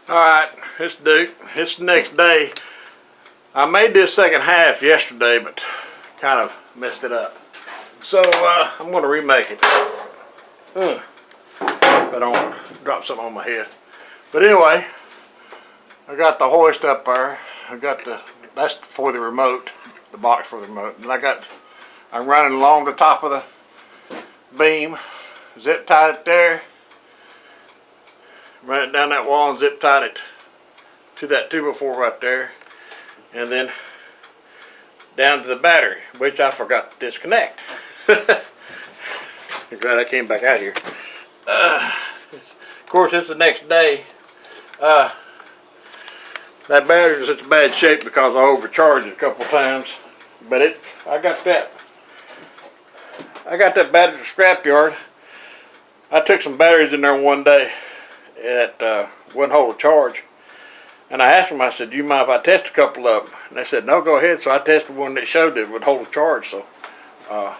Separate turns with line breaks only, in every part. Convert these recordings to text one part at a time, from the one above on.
Alright, it's Duke. It's the next day. I made this second half yesterday, but kind of messed it up. So I'm going to remake it. If I don't drop something on my head. But anyway, I got the hoist up there. That's for the remote, the box for the remote. And I'm running along the top of the beam, zip tied it there. Run it down that wall and zip tied it to that 2x4 right there, and then down to the battery, which I forgot to disconnect. I'm glad I came back out here. Of course, it's the next day. That battery is in such bad shape because I overcharged it a couple of times. But I got that battery at the scrapyard. I took some batteries in there one day. It wouldn't hold a charge, and I asked them, I said, do you mind if I test a couple of them? And they said, no, go ahead. So I tested one that showed that it would hold a charge. So all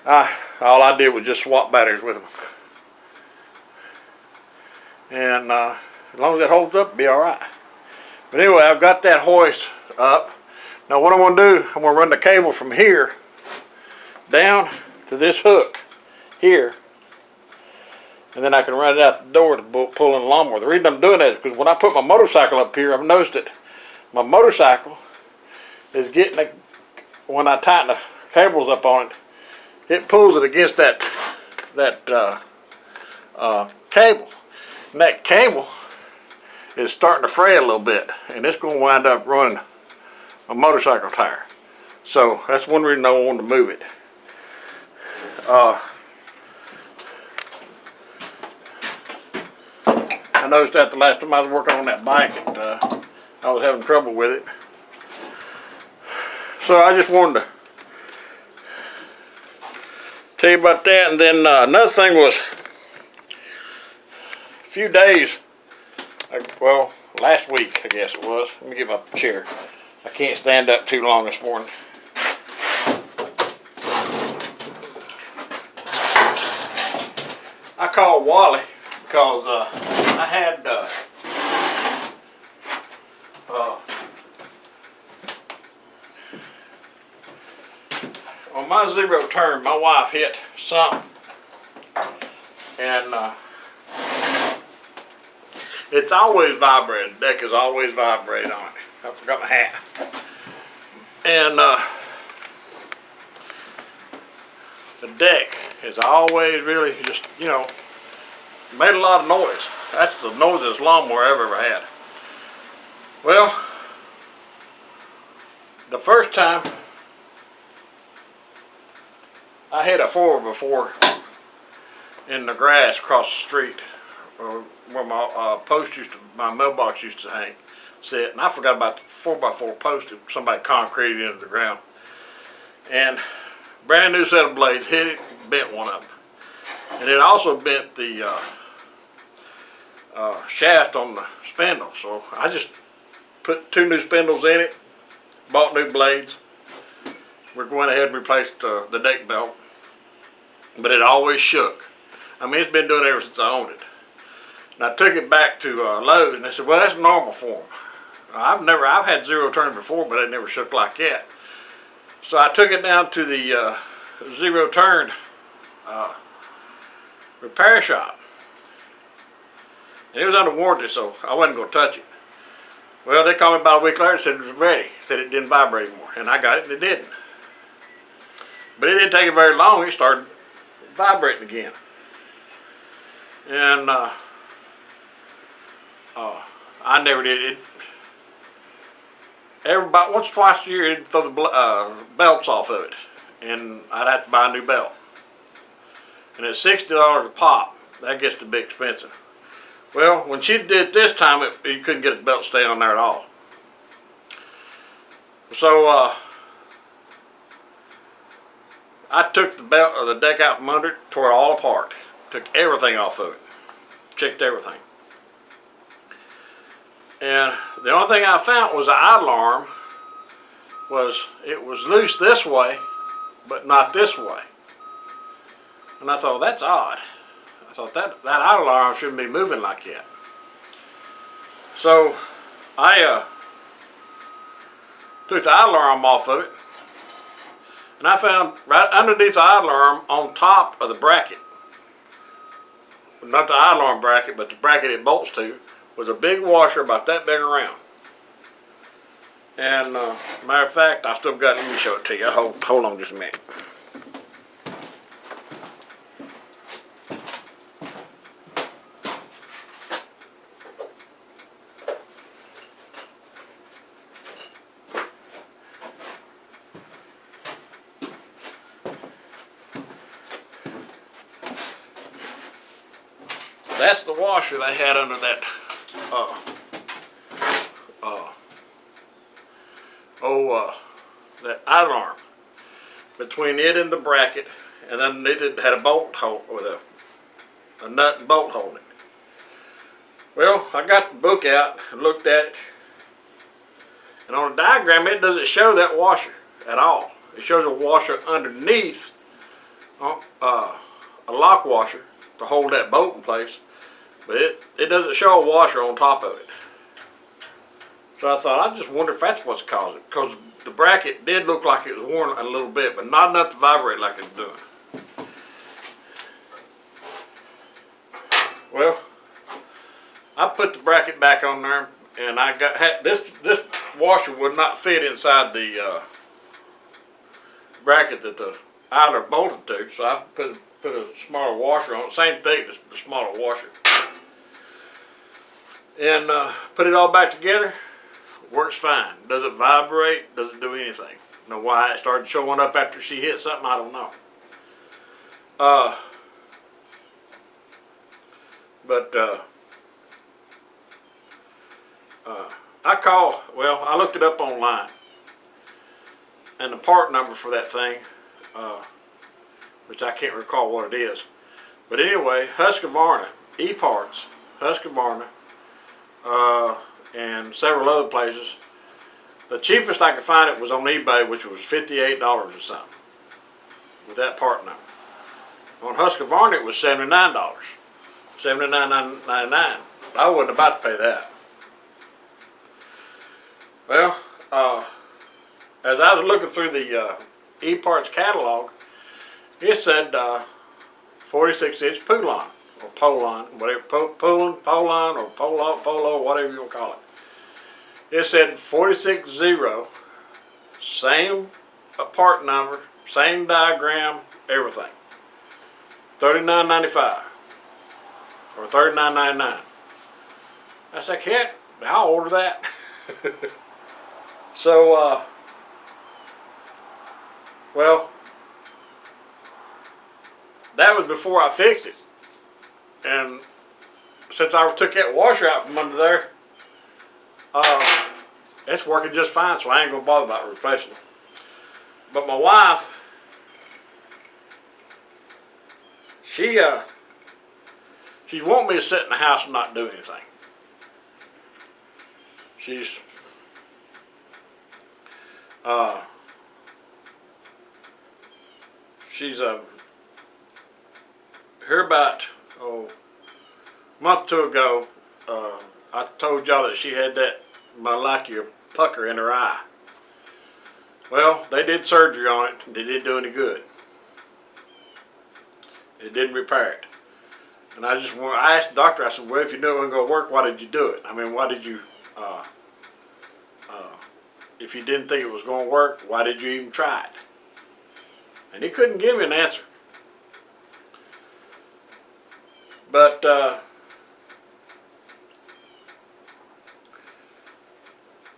I did was just swap batteries with them, and as long as it holds up, it'll be alright. But anyway, I've got that hoist up. Now what I'm going to do, I'm going to run the cable from here down to this hook here, and then I can run it out the door to pull in the lawnmower. The reason I'm doing that is because when I put my motorcycle up here, I've noticed that my motorcycle is getting, when I tighten the cables up on it, it pulls it against that cable. And that cable is starting to fray a little bit, and it's going to wind up running a motorcycle tire. So that's one reason I wanted to move it. I noticed that the last time I was working on that bike, I was having trouble with it. So I just wanted to tell you about that. And then another thing was, a few days, well, last week I guess it was. Let me get my chair. I can't stand up too long this morning. I called Wally because I had on my zero turn, my wife hit something, and it's always vibrating. The deck is always vibrating on it. I forgot my hat, and the deck is always really just, you know, made a lot of noise. That's the noisiest lawnmower I've ever had. Well, the first time I hit a 4x4 in the grass across the street, where my my mailbox used to hang, sit, and I forgot about the 4x4 post that somebody concreted into the ground. And brand new set of blades hit it, bent one of them, and it also bent the shaft on the spindle. So I just put 2 new spindles in it, bought new blades. We're going ahead and replaced the deck belt, but it always shook. I mean, it's been doing it ever since I owned it. And I took it back to Lowe's, and they said, well, that's normal for them. I've had zero turn before, but it never shook like that. So I took it down to the zero turn repair shop. And it was under warranty, so I wasn't going to touch it. Well, they called me about a week later and said it was ready. Said it didn't vibrate anymore. And I got it, and it didn't. But it didn't take it very long. It started vibrating again. And I never did it. About once or twice a year, it'd throw the belts off of it, and I'd have to buy a new belt. And at $60 a pop, that gets to be expensive. Well, when she did it this time, you couldn't get the belt to stay on there at all. So I took the belt or the deck out from under it, tore it all apart, took everything off of it, checked everything. And the only thing I found was the idle arm it was loose this way, but not this way. And I thought, that's odd. I thought that idle arm shouldn't be moving like that. So I took the idler arm off of it, and I found right underneath the idler arm on top of the bracket, not the idler arm bracket, but the bracket it bolts to, was a big washer about that big around. And matter of fact, I still got it. Let me show it to you. Hold on just a minute. That's the washer they had under that that idler arm. Between it and the bracket, and underneath it had a bolt hole with a nut and bolt holding it. Well, I got the book out and looked at it, and on the diagram it doesn't show that washer at all. It shows a washer underneath a lock washer to hold that bolt in place, but it doesn't show a washer on top of it. So I thought, I just wonder if that's what's causing it, because the bracket did look like it was worn a little bit, but not enough to vibrate like it was doing. Well, I put the bracket back on there, and I got this washer would not fit inside the bracket that the idler bolted to, so I put a smaller washer on it, same thickness, the smaller washer, and put it all back together. Works fine. Doesn't vibrate, doesn't do anything. Know why it started showing up after she hit something, I don't know. I looked it up online, and the part number for that thing, which I can't recall what it is. But anyway, Husqvarna, E-Parts, Husqvarna, and several other places. The cheapest I could find it was on eBay, which was $58 or something, with that part number. On Husqvarna it was $79, $79.99. I wasn't about to pay that. Well, as I was looking through the E-Parts catalog, it said 46-inch Poulan, or Polon, whatever, Polon, or Polo, whatever you want to call it. It said 460, same part number, same diagram, everything. $39.95 or $39.99. I said, heck, I'll order that. So, well, that was before I fixed it. And since I took that washer out from under there, it's working just fine, so I ain't gonna bother about replacing it. But my wife, she's wanting me to sit in the house and not do anything. She's here about a month or two ago, I told y'all that she had that molecular pucker in her eye. Well, they did surgery on it. They didn't do any good. It didn't repair it. And I asked the doctor, I said, well, if you knew it wasn't going to work, why did you do it? I mean, why did you, if you didn't think it was going to work, why did you even try it? And he couldn't give me an answer. But,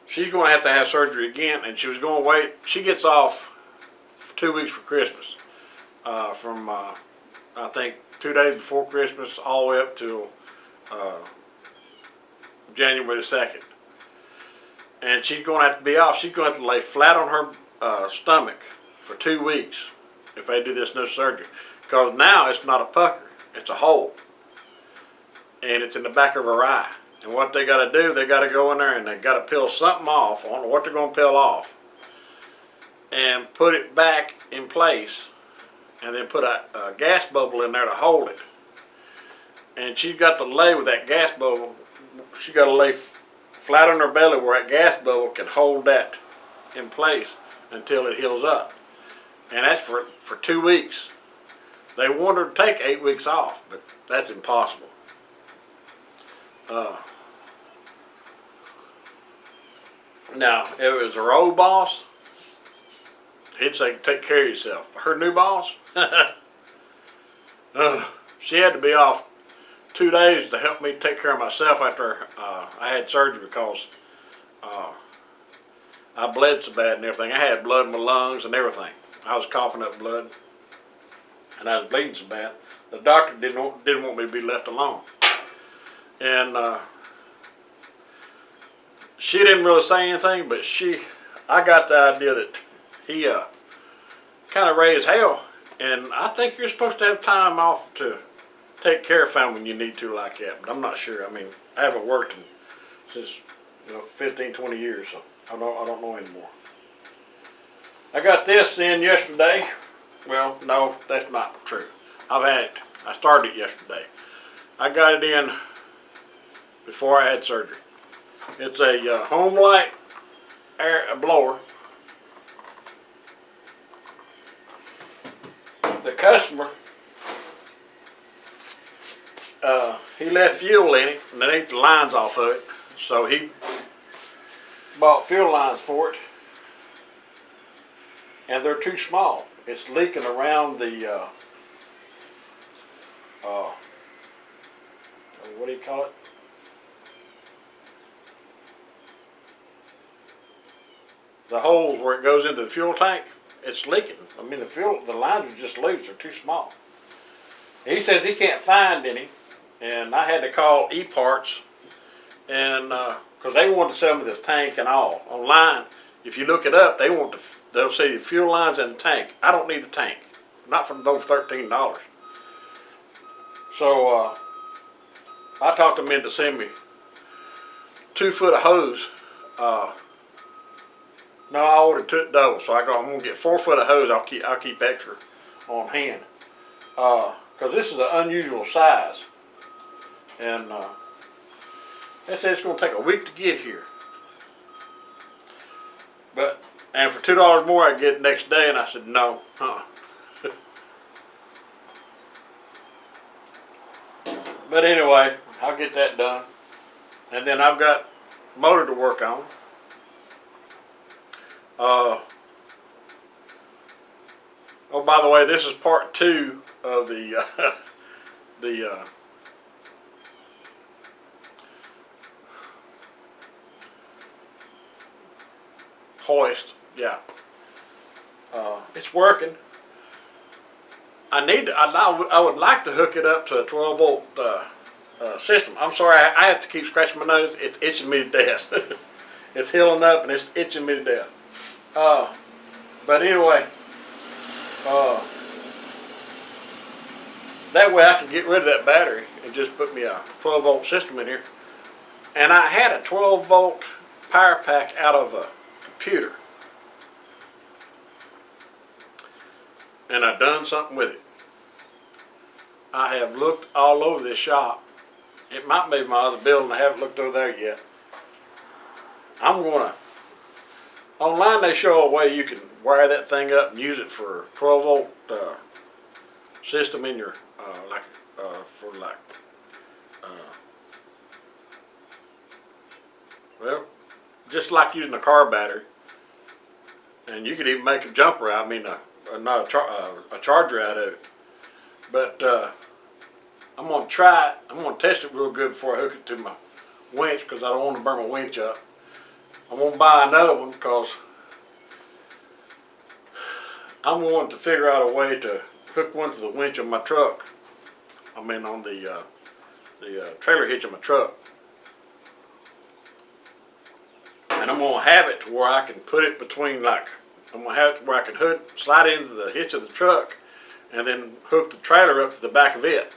she's going to have surgery again, and she was going to wait. She gets off for 2 weeks for Christmas, from I think 2 days before Christmas all the way up till January the 2nd. And she's going to have to be off. She's going to have to lay flat on her stomach for 2 weeks if they do this new surgery. Because now it's not a pucker, it's a hole. And it's in the back of her eye. And what they got to do, they got to go in there and they got to peel something off. I don't know what they're going to peel off. And put it back in place. And then put a gas bubble in there to hold it. And she's got to lay with that gas bubble. She got to lay flat on their belly where that gas bubble can hold that in place until it heals up. And that's for 2 weeks. They wanted to take 8 weeks off, but that's impossible. Now, if it was her old boss, he'd say, take care of yourself. Her new boss, she had to be off 2 days to help me take care of myself after I had surgery because I bled so bad and everything. I had blood in my lungs and everything. I was coughing up blood, and I was bleeding so bad. The doctor didn't want me to be left alone, and she didn't really say anything. But I got the idea that he kind of raised hell, and I think you're supposed to have time off to take care of family when you need to like that. But I'm not sure. I mean, I haven't worked since 15, 20 years, so I don't know anymore. I got this in yesterday. Well, no, that's not true. I started it yesterday. I got it in before I had surgery. It's a home light air blower. The customer, he left fuel in it and they ate the lines off of it. So he bought fuel lines for it, and they're too small. It's leaking around the what do you call it? The holes where it goes into the fuel tank. It's leaking. I mean, the lines are just loose. They're too small. He says he can't find any, and I had to call E-Parts, and because they wanted to sell me this tank and all online. If you look it up, they'll say the fuel lines and the tank. I don't need the tank, not for those $13. So I talked them into sending me 2 foot of hose. No, I ordered 2 double, so I'm gonna get 4 foot of hose. I'll keep extra on hand because this is an unusual size, and they said it's gonna take a week to get here. And for $2 more, I get it next day, and I said no. But anyway, I'll get that done, and then I've got motor to work on. Oh, by the way, this is part 2 of the Hoist. Yeah, it's working. I would like to hook it up to a 12-volt system. I'm sorry, I have to keep scratching my nose. It's itching me to death. It's healing up and it's itching me to death. But anyway, that way I can get rid of that battery and just put me a 12-volt system in here. And I had a 12-volt power pack out of a computer, and I've done something with it. I have looked all over this shop. It might be my other building. I haven't looked over there yet. Online they show a way you can wire that thing up and use it for a 12-volt system in your well, just like using a car battery. And you could even make a jumper out. I mean, a charger out of it. But I'm gonna try it. I'm gonna test it real good before I hook it to my winch because I don't want to burn my winch up. I'm gonna buy another one because I'm wanting to figure out a way to hook one to the winch of my truck. I mean, on the trailer hitch of my truck. And I'm gonna have it to where I can put it between, I'm gonna have it to where I can slide into the hitch of the truck and then hook the trailer up to the back of it.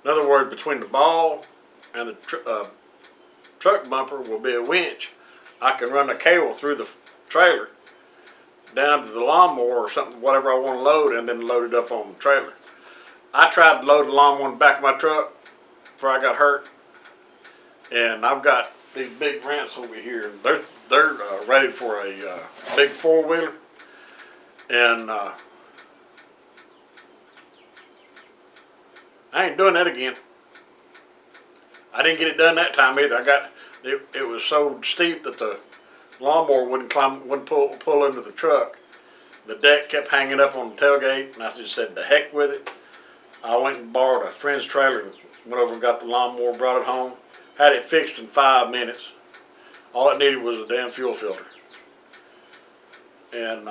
In other words, between the ball and the truck bumper will be a winch. I can run a cable through the trailer down to the lawnmower or something, whatever I want to load, and then load it up on the trailer. I tried to load the lawnmower in the back of my truck before I got hurt, And I've got these big rents over here. They're ready for a big 4-wheeler, and I ain't doing that again. I didn't get it done that time either. It was so steep that the lawnmower wouldn't pull into the truck. The deck kept hanging up on the tailgate, and I just said, "The heck with it." I went and borrowed a friend's trailer and went over and got the lawnmower, brought it home, had it fixed in 5 minutes. All it needed was a damn fuel filter. And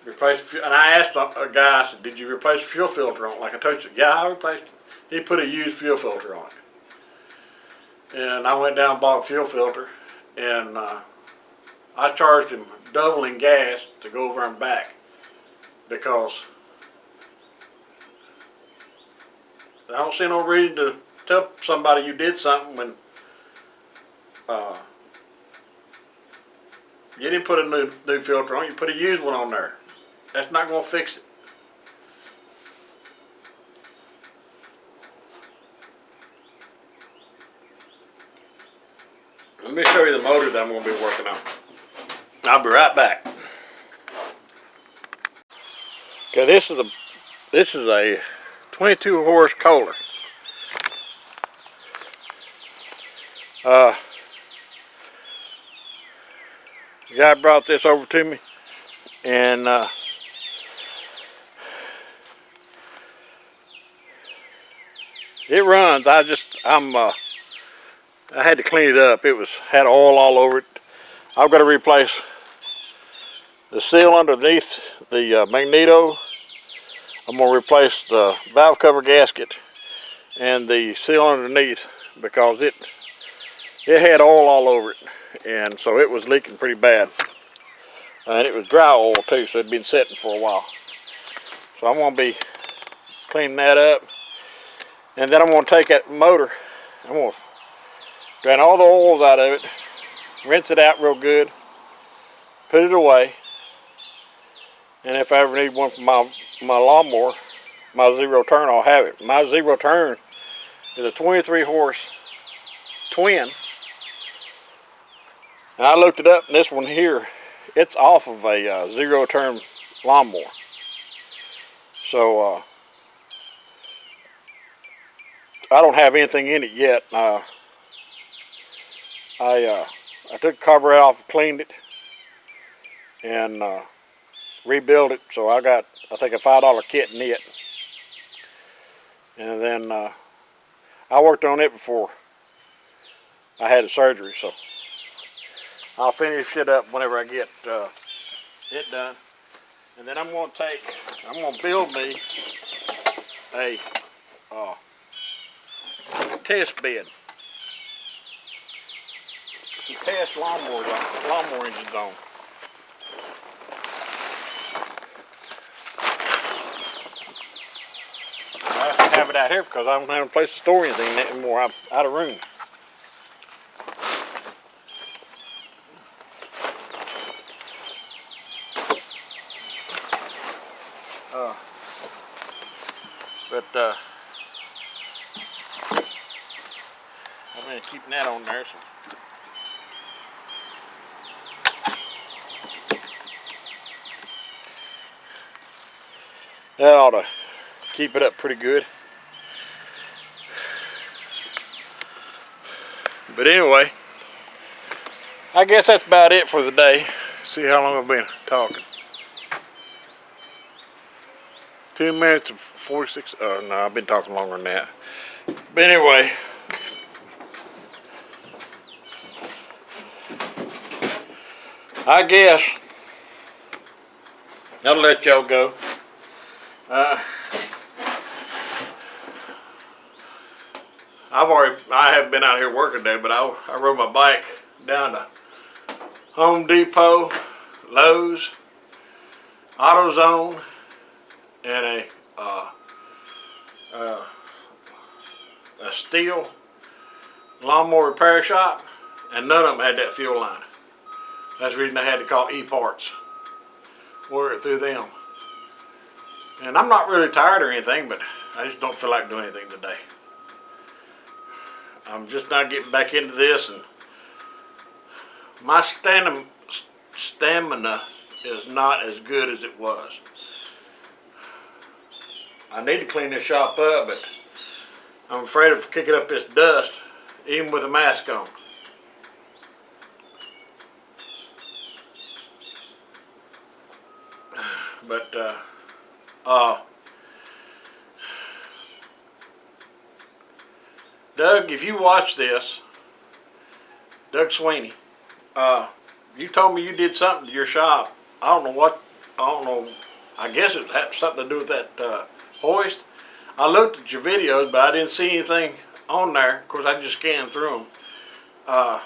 replaced. And I asked a guy, I said, "Did you replace the fuel filter on it?" Like I told you, "Yeah, I replaced it." He put a used fuel filter on it. And I went down and bought a fuel filter, and I charged him double in gas to go over and back, because I don't see no reason to tell somebody you did something when you didn't put a new filter on. You put a used one on there. That's not going to fix it. Let me show you the motor that I'm going to be working on. I'll be right back. Okay, this is a 22 horse Kohler. The guy brought this over to me, and it runs. I had to clean it up. It had oil all over it. I've got to replace the seal underneath the magneto. I'm going to replace the valve cover gasket and the seal underneath, because it had oil all over it, and so it was leaking pretty bad. And it was dry oil too, so it'd been sitting for a while. So I'm going to be cleaning that up, and then I'm going to take that motor, I'm going to drain all the oils out of it, rinse it out real good, put it away, and if I ever need one for my lawnmower, my zero turn, I'll have it. My zero turn is a 23 horse twin, and I looked it up, and this one here, it's off of a zero turn lawnmower. So I don't have anything in it yet. I took the carburetor off, cleaned it, and rebuilt it. So I got, I think, a $5 kit in it. And then I worked on it before I had the surgery, so I'll finish it up whenever I get it done. And then I'm going to build me a test bed. Test lawnmower engines on. I have to have it out here because I don't have a place to store anything anymore. I'm out of room. But I've been keeping that on there. So. That ought to keep it up pretty good. But anyway, I guess that's about it for the day. See how long I've been talking. 2 minutes and 46. Oh no, I've been talking longer than that. But anyway, I guess I'll let y'all go. I haven't been out here working today, but I rode my bike down to Home Depot, Lowe's, AutoZone, and a Steel lawnmower repair shop, and none of them had that fuel line. That's the reason I had to call E-Parts, order it through them. And I'm not really tired or anything, but I just don't feel like doing anything today. I'm just not getting back into this, and my stamina is not as good as it was. I need to clean this shop up, but I'm afraid of kicking up this dust, even with a mask on. But Doug, if you watch this, Doug Sweeney, you told me you did something to your shop. I don't know what. I don't know. I guess it had something to do with that hoist. I looked at your videos, but I didn't see anything on there. Of course, I just scanned through them.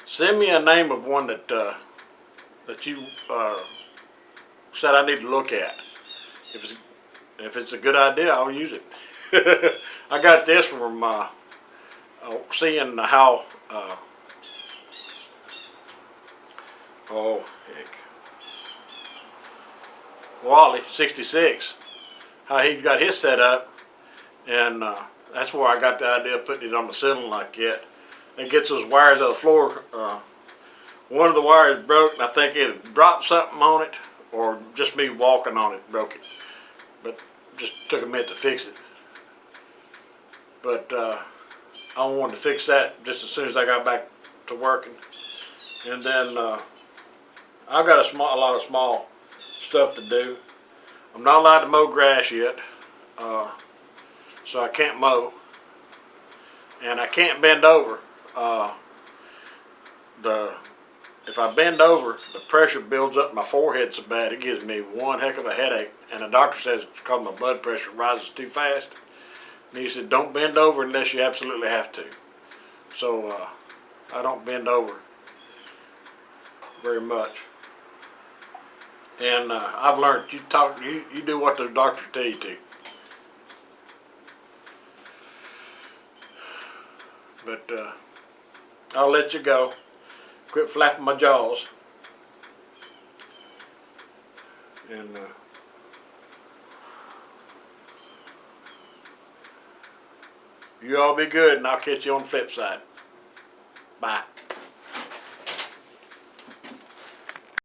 Send me a name of one that that you said I need to look at. If it's a good idea, I'll use it. I got this from seeing how. Oh heck, Wally 66. How he got his set up, and that's where I got the idea of putting it on the ceiling like that. It gets those wires out of the floor. One of the wires broke, and I think it dropped something on it, or just me walking on it broke it. But just took a minute to fix it. But I wanted to fix that just as soon as I got back to working. And then I've got a lot of small stuff to do. I'm not allowed to mow grass yet, so I can't mow, and I can't bend over. If I bend over, the pressure builds up my forehead so bad it gives me one heck of a headache, and the doctor says it's because my blood pressure rises too fast. And he said, don't bend over unless you absolutely have to. So I don't bend over very much. And I've learned you do what the doctors tell you to. But I'll let you go. Quit flapping my jaws. And you all be good, and I'll catch you on the flip side. Bye.